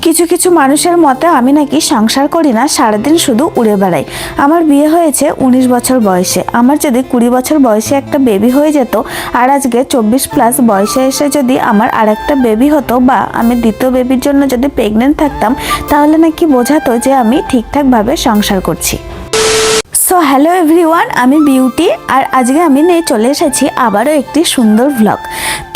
কিছু কিছু মানুষের মতে আমি নাকি সংসার করি না, সারাদিন শুধু উড়ে বেড়াই। আমার বিয়ে হয়েছে 19 বছর বয়সে। আমার যদি 20 বছর বয়সে একটা বেবি হয়ে যেত আর আজকে 24+ বয়সে এসে যদি আমার আরেকটা বেবি হতো বা আমি দ্বিতীয় বেবির জন্য যদি প্রেগনেন্ট থাকতাম, তাহলে নাকি বোঝাতো যে আমি ঠিকঠাকভাবে সংসার করছি। সো হ্যালো এভরিওয়ান, আমি বিউটি আর আজকে আমি নিয়ে চলে এসেছি আবারও একটি সুন্দর ভ্লগ।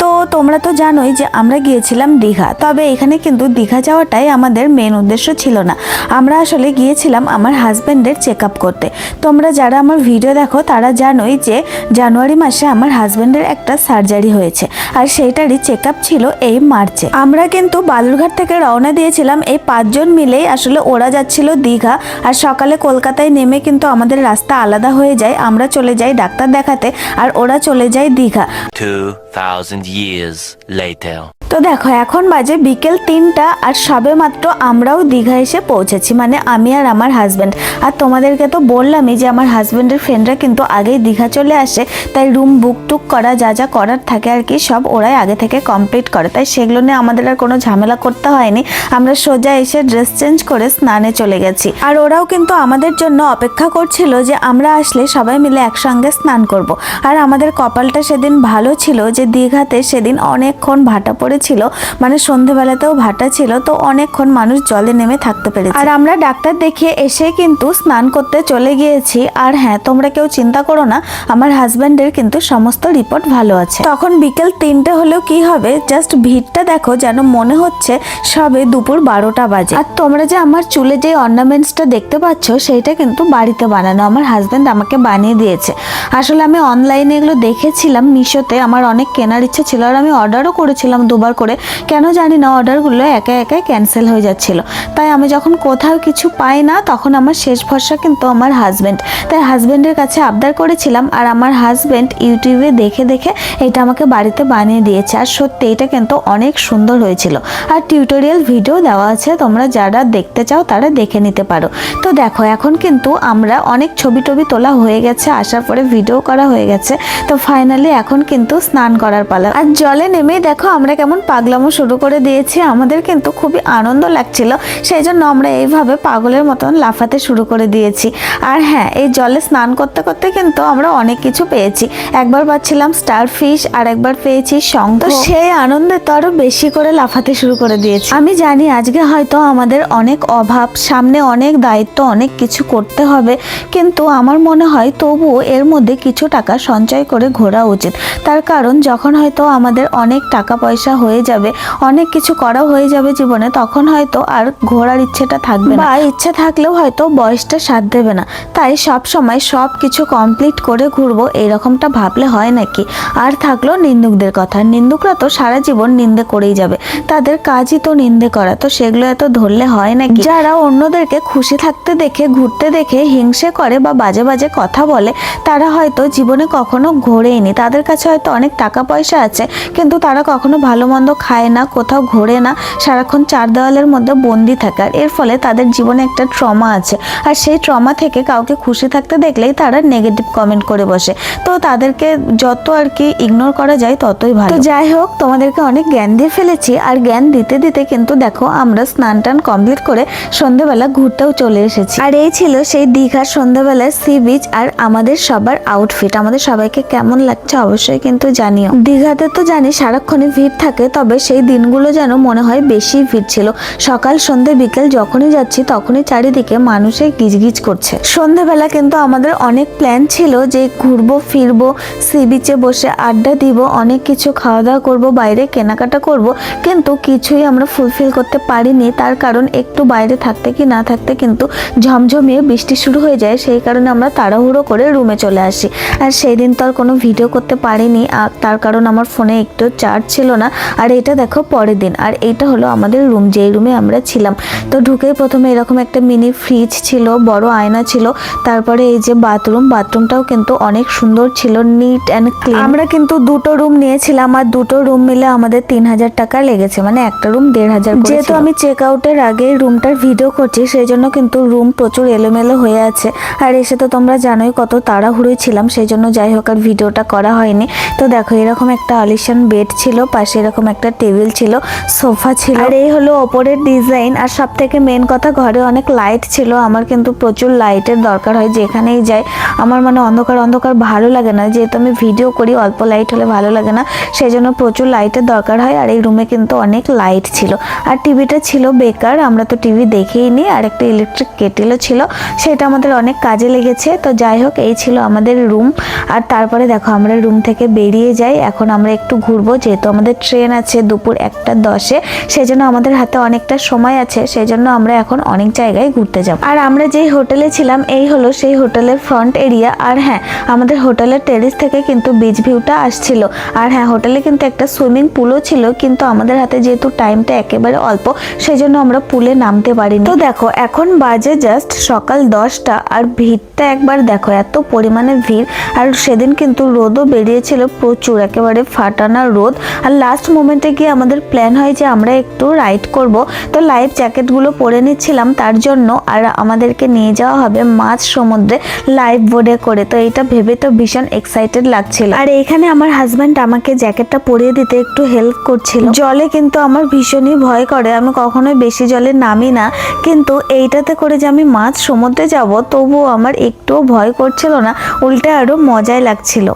তো তোমরা তো জানোই যে আমরা গিয়েছিলাম দীঘা, তবে এখানে কিন্তু দীঘা যাওয়াটাই আমাদের মেন উদ্দেশ্য ছিল না। আমরা আসলে গিয়েছিলাম আমার হাজব্যান্ডের চেক আপ করতে। তোমরা যারা আমার ভিডিও দেখো তারা জানোই যে জানুয়ারি মাসে আমার হাজব্যান্ডের একটা সার্জারি হয়েছে আর সেইটারই চেক আপ ছিল এই মার্চে। আমরা কিন্তু বালুরঘাট থেকে রওনা দিয়েছিলাম এই 5 জন মিলেই। আসলে ওরা যাচ্ছিল দীঘা আর সকালে কলকাতায় নেমে কিন্তু আমাদের রাস্তা আলাদা হয়ে যায়। আমরা চলে যাই ডাক্তার দেখাতে আর ওরা চলে যায় দীঘা। 2000 years later. তো দেখো এখন বাজে বিকেল 3টা আর সবে মাত্র আমরাও দীঘা এসে পৌঁছেছি, মানে আমি আর আমার হাজব্যান্ড। আর তোমাদেরকে তো বললামই যে আমার হাজব্যান্ডের ফ্রেন্ডরা কিন্তু আগেই দীঘা চলে আসে, তাই রুম বুক টুক করা যা যা করার থাকে আর কি সব ওরাই আগে থেকে কমপ্লিট করে, তাই সেগুলো নিয়ে আমাদের আর কোনো ঝামেলা করতে হয়নি। আমরা সোজা এসে ড্রেস চেঞ্জ করে স্নানে চলে গেছি আর ওরাও কিন্তু আমাদের জন্য অপেক্ষা করছিল যে আমরা আসলে সবাই মিলে একসঙ্গে স্নান করব। আর আমাদের কপালটা সেদিন ভালো ছিল যে দীঘাতে সেদিন অনেকক্ষণ ভাটা পড়ে ছিল, মানে সন্ধ্যেবেলাতেও ভাটা ছিল, তো অনেকক্ষণ মানুষ জলে নেমে থাকতে পেরেছে। আর আমরা ডাক্তার দেখিয়ে এসে কিন্তু স্নান করতে চলে গিয়েছি। আর হ্যাঁ, তোমরা কেউ চিন্তা করো না, আমার হাজব্যান্ডের কিন্তু সমস্ত রিপোর্ট ভালো আছে। তখন বিকেল 3টে হলেও কি হবে, জাস্ট ভিড়টা দেখো, যেন মনে হচ্ছে সবে দুপুর 12টা বাজে। আর তোমরা যে আমার চুলে যে অর্নামেন্টসটা দেখতে পাচ্ছ সেইটা কিন্তু বাড়িতে বানানো, আমার হাজব্যান্ড আমাকে বানিয়ে দিয়েছে। আসলে আমি অনলাইনে এগুলো দেখেছিলাম মিশোতে, আমার অনেক কেনার ইচ্ছে ছিল আর আমি অর্ডারও করেছিলাম 2বার করে। কেন জানি না অর্ডারগুলো একা একাই ক্যান্সেল হয়ে যাচ্ছিল। তাই আমি যখন কোথাও কিছু পাই না তখন আমার শেষ ভরসা কিন্তু আমার হাজব্যান্ড। তাই হাজব্যান্ডের কাছে আবদার করেছিলাম আর আমার হাজব্যান্ড ইউটিউবে দেখে দেখে এটা আমাকে বাড়িতে বানিয়ে দিয়েছে। আর সত্যি এটা কিন্তু অনেক সুন্দর হয়েছিল আর টিউটোরিয়াল ভিডিও দেওয়া আছে, তোমরা যারা দেখতে চাও তারা দেখে নিতে পারো। তো দেখো এখন কিন্তু আমরা অনেক ছবি টবি তোলা হয়ে গেছে, আসার পরে ভিডিও করা হয়ে গেছে। তো ফাইনালি এখন কিন্তু স্নান করার পালা। আর জলে নেমেই দেখো আমরা কেমন পাগলামো শুরু করে দিয়েছি। আমাদের কিন্তু খুবই আনন্দ লাগছিল, সেই জন্য আমরা এইভাবে পাগলের মতন লাফাতে শুরু করে দিয়েছি। আর হ্যাঁ, এই জলে স্নান করতে করতে কিন্তু আমরা অনেক কিছু পেয়েছি। একবার পাচ্ছিলাম স্টার ফিশ আর একবার পেয়েছি শঙ্খ। সেই আনন্দে তো আরো বেশি করে লাফাতে শুরু করে দিয়েছি। আমি জানি আজকে হয়তো আমাদের অনেক অভাব, সামনে অনেক দায়িত্ব, অনেক কিছু করতে হবে, কিন্তু আমার মনে হয় তবুও এর মধ্যে কিছু টাকা সঞ্চয় করে ঘোরা উচিত। তার কারণ যখন হয়তো আমাদের অনেক টাকা পয়সা হয়ে যাবে, অনেক কিছু করা হয়ে যাবে জীবনে, তখন হয়তো আর ঘোরার ইচ্ছেটা থাকবে না, বা ইচ্ছে থাকলেও হয়তো বয়সটা সাথ দেবে না। তাই সব সময় সব কিছু কমপ্লিট করে ঘুরবো এরকমটা ভাবলে হয় নাকি? আর থাকলো নিন্দুকদের কথা, নিন্দুকরা তো সারা জীবন নিন্দে করেই যাবে, তাদের কাজই তো নিন্দে করা, তো সেগুলো এত ধরলে হয় নাকি? যারা অন্যদেরকে খুশি থাকতে দেখে, ঘুরতে দেখে হিংসে করে বা বাজে বাজে কথা বলে, তারা হয়তো জীবনে কখনো ঘোরেইনি। তাদের কাছে হয়তো অনেক টাকা পয়সা আছে কিন্তু তারা কখনো ভালো মন্দ খায় না, কোথাও ঘোরে না, সারাক্ষণ 4 দেওয়ালের মধ্যে বন্দি থাকে। আর এর ফলে তাদের জীবনে একটা ট্রমা আছে, আর সেই ট্রমা থেকে কাউকে খুশি থাকতে দেখলেই তারা নেগেটিভ কমেন্ট করে বসে। তো তাদেরকে যত আর কি ইগনোর করা যায় ততই ভালো। তো যাই হোক, তোমাদেরকে অনেক জ্ঞান দিয়ে ফেলেছি আর জ্ঞান দিতে দিতে কিন্তু দেখো আমরা স্নান টান কমপ্লিট করে সন্ধ্যেবেলা ঘুরতেও চলে এসেছি। আর এই ছিল সেই দীঘার সন্ধ্যেবেলার সি বিচ আর আমাদের সবার আউটফিট। আমাদের সবাইকে কেমন লাগছে অবশ্যই কিন্তু জানিও। দীঘাতে তো জানি সারাক্ষণই ভিড় থাকে, তবে সেই দিনগুলো যেন মনে হয় বেশি ভিড় ছিল। সকাল সন্ধ্যে বিকেল যখনই যাচ্ছি তখনই চারিদিকে মানুষে গিজগিজ করছে। সন্ধ্যেবেলা কিন্তু আমাদের অনেক প্ল্যান ছিল যে ঘুরবো ফিরবো, সি বিচে বসে আড্ডা দিব, অনেক কিছু খাওয়া দাওয়া করবো, বাইরে কেনাকাটা করব, কিন্তু কিছুই আমরা ফুলফিল করতে পারিনি। তার কারণ একটু বাইরে থাকতে কি না থাকতে কিন্তু ঝমঝমিয়ে বৃষ্টি শুরু হয়ে যায়, সেই কারণে আমরা তাড়াহুড়ো করে রুমে চলে আসি। আর সেই দিন তো আর কোনো ভিডিও করতে পারিনি, আর তার কারণ আমার ফোনে একটু চার্জ ছিল না। আর এটা দেখো পরের দিন, আর এইটা হলো আমাদের রুম, যেই রুমে আমরা ছিলাম। তো ঢুকেই প্রথমে এরকম একটা মিনি ফ্রিজ ছিল, বড় আয়না ছিল, তারপরে এই যে বাথরুমটাও কিন্তু অনেক সুন্দর ছিল, নিট অ্যান্ড ক্লিন। আমরা কিন্তু 2টো রুম নিয়েছিলাম আর 2টো রুম মিলে আমাদের 3000 টাকা লেগেছে, মানে একটা রুম 1500। যেহেতু আমি চেক আউটের আগে রুমটার ভিডিও করছি সেই জন্য কিন্তু রুম প্রচুর এলোমেলো হয়ে আছে। আর এসে তো তোমরা জানোই কত তাড়াহুড়োই ছিলাম, সেই জন্য যাই হোক আর ভিডিওটা করা হয়নি। তো দেখো এরকম একটা আলিশান বেড ছিল, পাশে এরকম এরকম একটা টেবিল ছিল, সোফা ছিল, আর এই হলো ওপরের ডিজাইন। আর সব থেকে মেন কথা, ঘরে অনেক লাইট ছিল। আমার কিন্তু প্রচুর লাইটের দরকার হয়, যেখানেই যাই আমার মানে অন্ধকার অন্ধকার ভালো লাগে না, যেহেতু আমি ভিডিও করি অল্প লাইট হলে ভালো লাগে না, সেই জন্য প্রচুর লাইটের দরকার হয়। আর এই রুমে কিন্তু অনেক লাইট ছিল। আর টিভিটা ছিল বেকার, আমরা তো টিভি দেখেই নি। আর একটা ইলেকট্রিক কেটেলও ছিল, সেটা আমাদের অনেক কাজে লেগেছে। তো যাই হোক, এই ছিল আমাদের রুম। আর তারপরে দেখো আমরা রুম থেকে বেরিয়ে যাই। এখন আমরা একটু ঘুরবো, যেহেতু আমাদের ট্রেন আছে দুপুর 1:10-এ, সেই জন্য আমাদের হাতে অনেকটা সময় আছে, সেই জন্য আমরা এখন অনেক জায়গায় ঘুরতে যাব। আর আমরা যেই হোটেলে ছিলাম, এই হলো সেই হোটেলের ফ্রন্ট এরিয়া। আর হ্যাঁ, আমাদের হোটেলের টেরিস থেকে কিন্তু বিচ ভিউটা আসছিল। আর হ্যাঁ, হোটেলে কিন্তু একটা সুইমিং পুলও ছিল, কিন্তু আমাদের হাতে যেহেতু টাইমটা একেবারে অল্প, সেই জন্য আমরা পুলে নামতে পারিনি। তো দেখো, এখন বাজে জাস্ট সকাল 10টা, আর ভিড়টা একবার দেখো, এত পরিমাণে ভিড়। আর সেদিন কিন্তু রোদও বেরিয়েছিল প্রচুর, একেবারে ফাটানো রোদ। আর লাস্ট মোমেন্টে গিয়ে আমাদের প্ল্যান হয় যে আমরা একটু রাইড করব। তো লাইফ জ্যাকেটগুলো পরে নিচ্ছিলাম তার জন্য। আর আমাদেরকে নিয়ে যাওয়া হবে মাঝ সমুদ্রে লাইফ বোর্ডে করে। তো এটা ভেবে তো ভীষণ এক্সাইটেড লাগছিল। আর এখানে আমার হাজব্যান্ড আমাকে জ্যাকেটটা পরিয়ে দিতে একটু হেল্প করছিল। জলে কিন্তু আমার ভীষণই ভয় করে, আমি কখনোই বেশি জলে নামি না, কিন্তু এইটাতে করে যে আমি মাঝ সমুদ্রে যাব, তবুও আমার একটুও ভয় করছিল না, উল্টে আরো মজাই লাগছিল।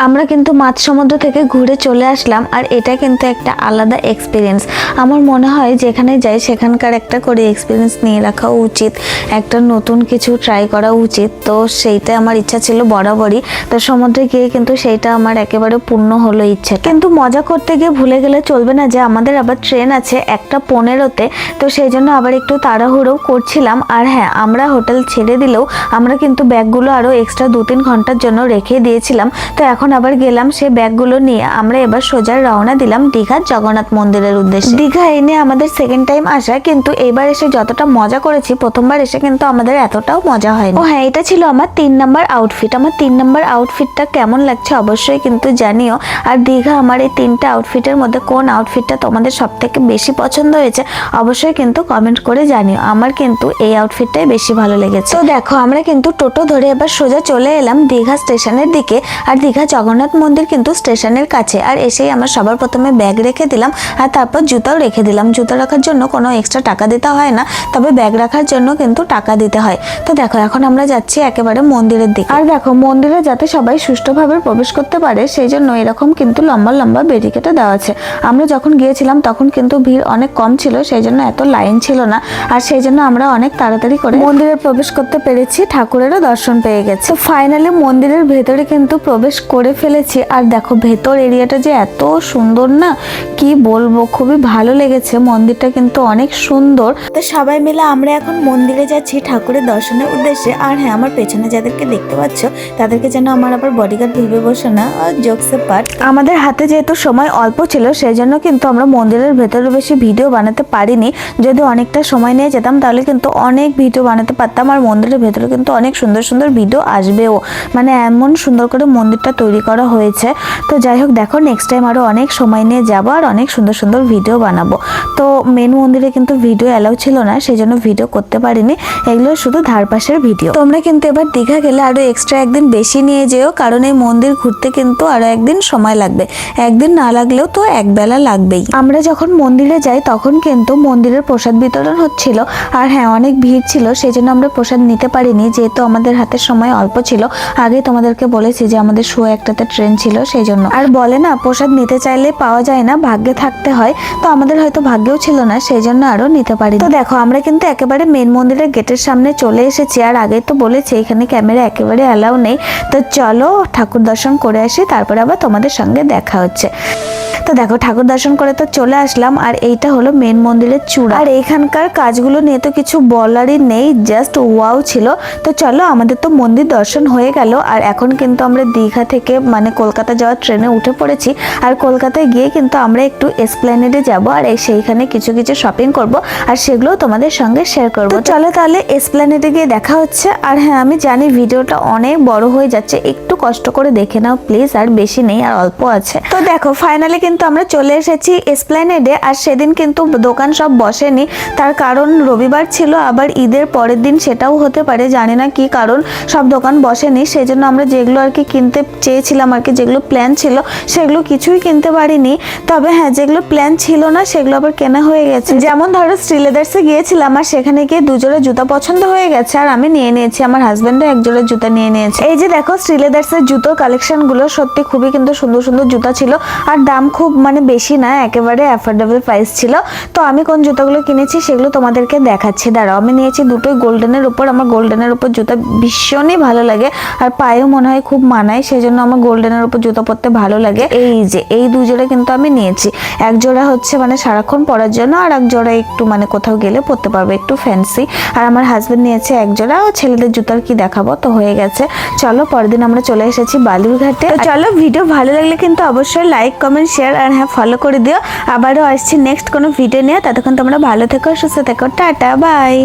আমরা কিন্তু মাঝ সমুদ্র থেকে ঘুরে চলে আসলাম। আর এটা কিন্তু একটা আলাদা এক্সপিরিয়েন্স। আমার মনে হয় যেখানে যাই সেখানকার একটা করে এক্সপিরিয়েন্স নিয়ে রাখা উচিত, একটা নতুন কিছু ট্রাই করা উচিত। তো সেইটা আমার ইচ্ছা ছিল বরাবরই। তো সমুদ্রে গিয়ে কিন্তু সেইটা আমার একেবারে পূর্ণ হলো ইচ্ছে। কিন্তু মজা করতে গিয়ে ভুলে গেলে চলবে না যে আমাদের আবার ট্রেন আছে 1:15-তে। তো সেই জন্য আবার একটু তাড়াহুড়ো করছিলাম। আর হ্যাঁ, আমরা হোটেল ছেড়ে দিলেও আমরা কিন্তু ব্যাগগুলো আরও এক্সট্রা 2-3 ঘন্টার জন্য রেখে দিয়েছিলাম। তো এখন আবার গেলাম সেই ব্যাগগুলো নিয়ে। আমরা এবার সোজা রওনা দিলাম দীঘার জগন্নাথ মন্দিরের উদ্দেশ্যে। দীঘা এনে আমাদের সেকেন্ড টাইম আসা, কিন্তু এবার এসে যতটা মজা করেছি, প্রথমবার এসে কিন্তু আমাদের এতটাও মজা হয়নি। ও হ্যাঁ, এটা ছিল আমার 3 নাম্বার আউটফিট। আমার 3 নাম্বার আউটফিটটা কেমন লাগছে অবশ্যই কিন্তু জানিও। আর দীঘা আমার এই 3টা আউটফিটের মধ্যে কোন আউটফিটটা তোমাদের সব থেকে বেশি পছন্দ হয়েছে অবশ্যই কিন্তু কমেন্ট করে জানিও। আমার কিন্তু এই আউটফিটটাই বেশি ভালো লেগেছে। তো দেখো, আমরা কিন্তু টোটো ধরে এবার সোজা চলে এলাম দীঘা স্টেশনের দিকে। আর দীঘা জগন্নাথ মন্দির কিন্তু স্টেশনের কাছে। আর এসেই আমরা সবার প্রথমে ব্যাগ রেখে দিলাম, আর তারপর জুতাও রেখে দিলাম। জুতা রাখার জন্য কোনো এক্সট্রা টাকা দিতে হয় না, তবে ব্যাগ রাখার জন্য কিন্তু টাকা দিতে হয়। তো দেখো, এখন আমরা যাচ্ছি একেবারে মন্দিরের দিকে। আর দেখো, মন্দিরে যাতে সবাই সুষ্ঠুভাবে প্রবেশ করতে পারে, সেই জন্য এরকম কিন্তু লম্বা লম্বা ব্যারিকেডও দেওয়া আছে। আমরা যখন গিয়েছিলাম তখন কিন্তু ভিড় অনেক কম ছিল, সেই জন্য এত লাইন ছিল না। আর সেই জন্য আমরা অনেক তাড়াতাড়ি করে মন্দিরে প্রবেশ করতে পেরেছি, ঠাকুরেরও দর্শন পেয়ে গেছে। তো ফাইনালি মন্দিরের ভেতরে কিন্তু প্রবেশ করে ফেলেছি। আর দেখো, ভেতর এরিয়াটা যে এত সুন্দর না, কি বলবো, খুবই ভালো লেগেছে। মন্দিরটা কিন্তু অনেক সুন্দর। তো সবাই মিলে আমরা এখন মন্দিরে যাচ্ছি ঠাকুরের দর্শনের উদ্দেশ্যে। আর হ্যাঁ, আমার পেছনে যাদেরকে দেখতে পাচ্ছ তাদেরকে যেন আমার আবার বডিগার্ড ভেবে বসে না, জোকসে পার্ট। আমাদের হাতে যেহেতু সময় অল্প ছিল, সেই জন্য কিন্তু আমরা মন্দিরের ভেতরে বেশি ভিডিও বানাতে পারিনি। যদি অনেকটা সময় নিয়ে যেতাম তাহলে কিন্তু অনেক ভিডিও বানাতে পারতাম। আর মন্দিরের ভেতরে কিন্তু অনেক সুন্দর সুন্দর ভিডিও আসবেও, মানে এমন সুন্দর করে মন্দিরটা তৈরি করা হয়েছে। তো যাই হোক, দেখো নেক্সট টাইম আরো অনেক সময় নিয়ে যাবো আর অনেক সুন্দর সুন্দর ভিডিও বানাবো। তো মেন মন্দিরে কিন্তু ভিডিও অ্যালাউ ছিল না, সেই জন্য ভিডিও করতে পারিনি। এগুলো শুধু ধারপাশের ভিডিও। তোমরা কিন্তু এবার দীঘা গেলে আরো এক্সট্রা একদিন বেশি নিয়ে যেও, কারণ এই মন্দির ঘুরতে কিন্তু আরো একদিন সময় লাগবে। একদিন না লাগলেও তো একবেলা লাগবেই। আমরা যখন মন্দিরে যাই তখন কিন্তু মন্দিরের প্রসাদ বিতরণ হচ্ছিল। আর হ্যাঁ, অনেক ভিড় ছিল, সেই জন্য আমরা প্রসাদ নিতে পারিনি, যেহেতু আমাদের হাতে সময় অল্প ছিল। আগে তোমাদেরকে বলেছি যে আমাদের শো 1টাতে রাতে ট্রেন ছিল সেই জন্য। আর বলে না প্রসাদ নিতে চাইলে পাওয়া যায় না, ভাগ্যে থাকতে হয়। তো আমাদের হয়তো ভাগ্যেও ছিল না, সেই জন্য আরো নিতে পারি। তো দেখো আমরা কিন্তু একেবারে মেন মন্দিরের গেটের সামনে চলে এসেছি। আর আগেই তো বলেছি এখানে ক্যামেরা একেবারে অ্যালাউ নেই। তো চলো ঠাকুর দর্শন করে আসি, তারপরে আবার তোমাদের সঙ্গে দেখা হচ্ছে। তো দেখো ঠাকুর দর্শন করে তো চলে আসলাম। আর এইটা হলো মেন মন্দিরের চূড়া। আর এখানকার কাজগুলো নিয়ে তো কিছু বলারই নেই, জাস্ট ওয়াও ছিল। তো চলো আমাদের তো মন্দির দর্শন হয়ে গেল। আর এখন কিন্তু আমরা দীঘা থেকে মানে কলকাতা যাওয়ার ট্রেনে উঠে পড়েছি। আর কলকাতায় গিয়ে কিন্তু আমরা একটু এসপ্ল্যানেডে যাব, আর সেইখানে কিছু কিছু শপিং করব, আর সেগুলো তোমাদের সঙ্গে শেয়ার করব। তো চলো তাহলে এসপ্ল্যানেডে গিয়ে দেখা হচ্ছে। আর হ্যাঁ আমি জানি ভিডিওটা অনেক বড় হয়ে যাচ্ছে, একটু কষ্ট করে দেখে নাও প্লিজ। আর বেশি নেই, আর অল্প আছে। তো দেখো ফাইনালি কিন্তু আমরা চলে এসেছি এসপ্ল্যানেডে। আর সেদিন কিন্তু দোকান সব বসেনি, তার কারণ রবিবার ছিল, আবার ঈদের পরের দিন সেটাও হতে পারে, জানি না কি কারণ সব দোকান বসেনি। সেই জন্য আমরা যেগুলো আর কি কিনতে চেয়েছিলাম আর কি, যেগুলো প্ল্যান ছিল সেগুলো কিছুই কিনতে পারিনি। তবে হ্যাঁ যেগুলো প্ল্যান ছিল না সেগুলো আবার কেনা হয়ে গেছে। যেমন ধরো শ্রীলেদার্সে গিয়েছিলাম, আর সেখানে গিয়ে দুজোড়া জুতা পছন্দ হয়ে গেছে, আর আমি নিয়ে নিয়েছি, আমার হাজবেন্ডও এক জোড়া জুতা নিয়ে নিয়েছে। এই যে দেখো শ্রীলেদার্সের জুতোর কালেকশন গুলো সত্যি খুবই কিন্তু সুন্দর সুন্দর জুতা ছিল, আর দাম খুব মানে বেশি না, একেবারে অ্যাফোর্ডেবল প্রাইস ছিল। তো আমি কোন জুতোগুলো কিনেছি সেগুলো তোমাদেরকে দেখাচ্ছি, দাঁড়াও। আমি নিয়েছি দুটোই গোল্ডেনের উপর। আমার গোল্ডেনের উপর জুতা ভীষণই ভালো লাগে, আর পায়েও মনে হয় খুব মানায়, সেই জন্য আমার গোল্ডেনের উপর জুতো পরতে ভালো লাগে। এই যে এই দু জোড়া কিন্তু আমি নিয়েছি। এক জোড়া হচ্ছে মানে সারাক্ষণ পরার জন্য, আর এক জোড়া একটু মানে কোথাও গেলে পরতে পারবে, একটু ফ্যান্সি। আর আমার হাজবেন্ড নিয়েছে এক জোড়া। ও ছেলেদের জুতার কি দেখাবো, তো হয়ে গেছে। চলো পরের দিন আমরা চলে এসেছি বালুরঘাটে। তো চলো ভিডিও ভালো লাগলে কিন্তু অবশ্যই লাইক কমেন্ট শেয়ার আর হ্যাঁ ফলো করে দিও। আবারও আসছি নেক্সট কোনো ভিডিও নিয়ে। ততক্ষণ তোমরা ভালো থেকো, সুস্থ থেকো, টাটা বাই।